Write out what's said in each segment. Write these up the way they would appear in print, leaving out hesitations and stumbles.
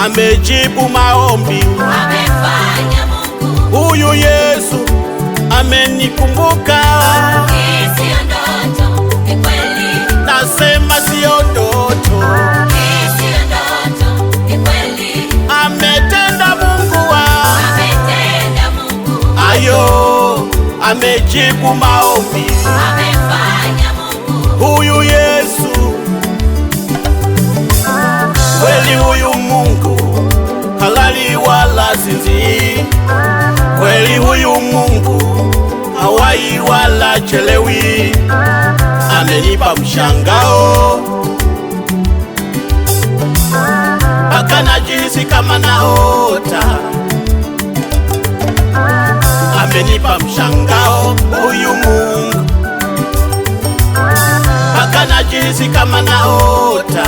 Amejibu maombi, amefanya Mungu. Huyu Yesu amenikumbuka. Hii siyo ndoto, ni kweli. Nasema siyo ndoto, Hii siyo ndoto, ni kweli. Ametenda Mungu ametenda Mungu. Ayo, amejibu maombi, amefanya Mungu. Huyu Yesu kweli, huyu Mungu halali wala sinzi, kweli huyu Mungu hawai wala chelewi. Amenipa mshangao mpaka najihisi kama naota. Amenipa mshangao huyu Mungu mpaka najihisi kama naota.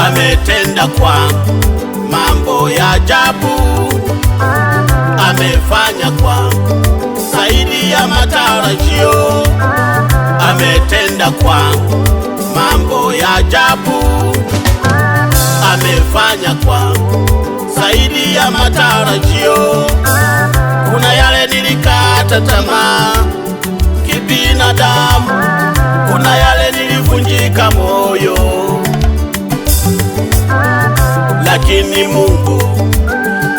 Ametenda kwa mambo ya ajabu, amefanya kwa zaidi ya matarajio. Ametenda kwa mambo ya ajabu, amefanya kwa zaidi ya matarajio. Kuna yale nilikata tamaa kibinadamu, kuna yale nilivunjika moyo, lakini Mungu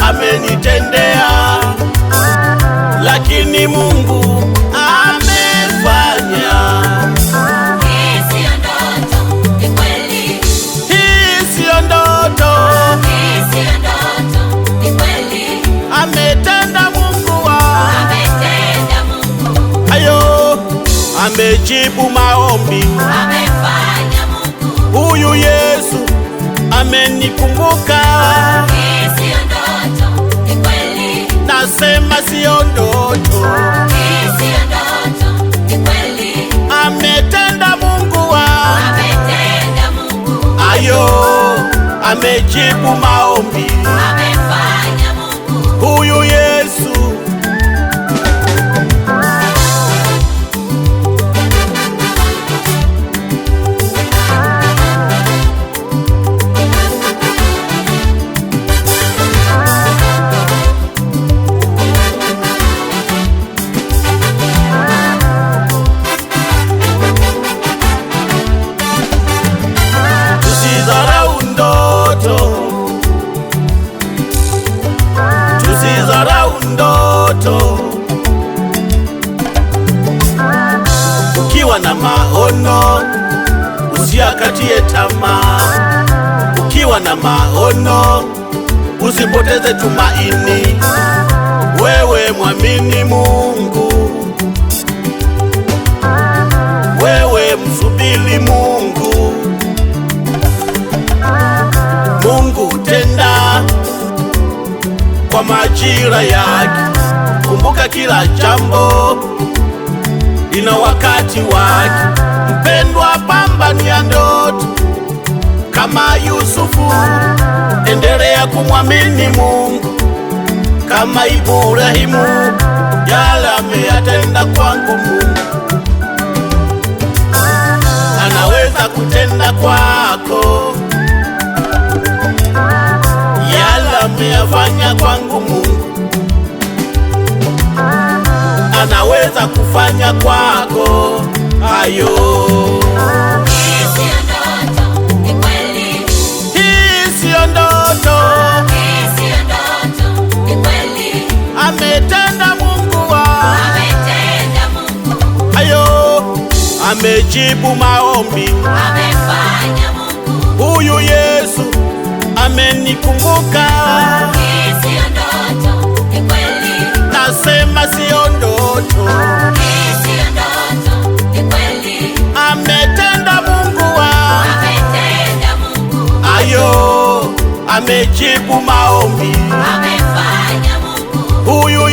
amenitendea, lakini Mungu amefanya. Hii siyo ndoto, ni kweli. Hii siyo ndoto, Hii siyo ndoto, ni kweli. ametenda Mungu ametenda Mungu. Ayo, amejibu maombi, amefanya Mungu. Huyu Yesu amenikumbuka. Hii siyo ndoto, ni kweli. Nasema siyo ndoto, Hii siyo ndoto, ni kweli. ametenda Mungu ametenda Mungu. Ayo, amejibu maombi, amefanya Mungu. Huyu Yesu Tusizarau ndoto, ukiwa na maono usiakatie tamaa. Ukiwa na maono usipoteze tumaini. Wewe mwamini Mungu, wewe msubiri Mungu. Mungu tenda kwa majira yake. Kumbuka kila jambo lina wakati wake. Mpendwa, pambania ndoto kama Yusufu, endelea kumwamini Mungu kama Ibrahimu. Yale ameyatenda kwangu Mungu anaweza kutenda kwako. Yale ameyafanya kwangu Mungu anaweza kufanya kwako. Ayo, Hii siyo ndoto, ni kweli. hii siyo ndoto, Hii siyo ndoto, ni kweli. ametenda Mungu ametenda Mungu. Ayo, amejibu maombi, amefanya Mungu. Huyu Yesu amenikumbuka. Hii siyo ndoto, ni kweli. Nasema siyo ndoto, Hii siyo ndoto. amejibu maombi. amefanya Mungu. Huyu